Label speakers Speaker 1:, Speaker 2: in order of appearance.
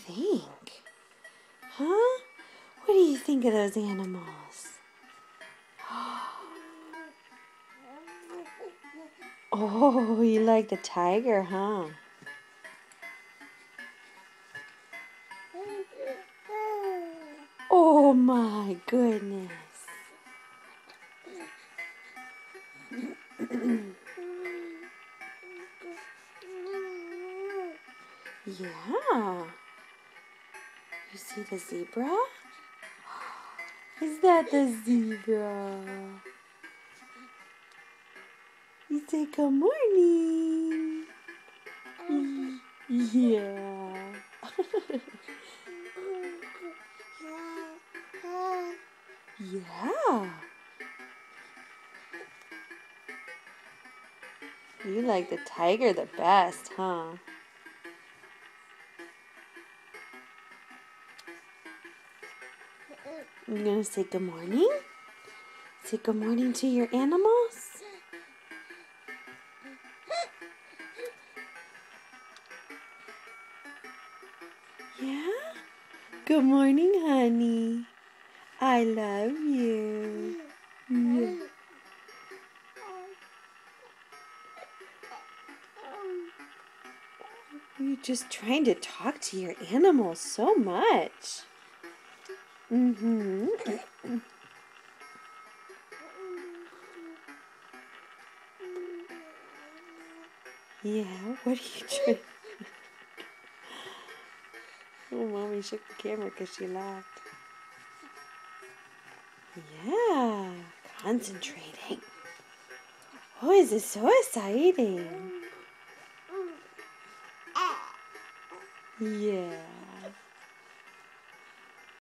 Speaker 1: think? Huh? What do you think of those animals? Oh, you like the tiger, huh? Oh my goodness. Yeah. You see the zebra? Is that the zebra? You say good morning. Yeah. Yeah. You like the tiger the best, huh? You gonna say good morning? Say good morning to your animals? Yeah? Good morning, honey. I love you. Yeah. You're just trying to talk to your animals so much. Mm-hmm. Yeah, what are you trying? Oh, Mommy shook the camera because she laughed. Yeah, concentrating. Oh, this is so exciting. Yeah.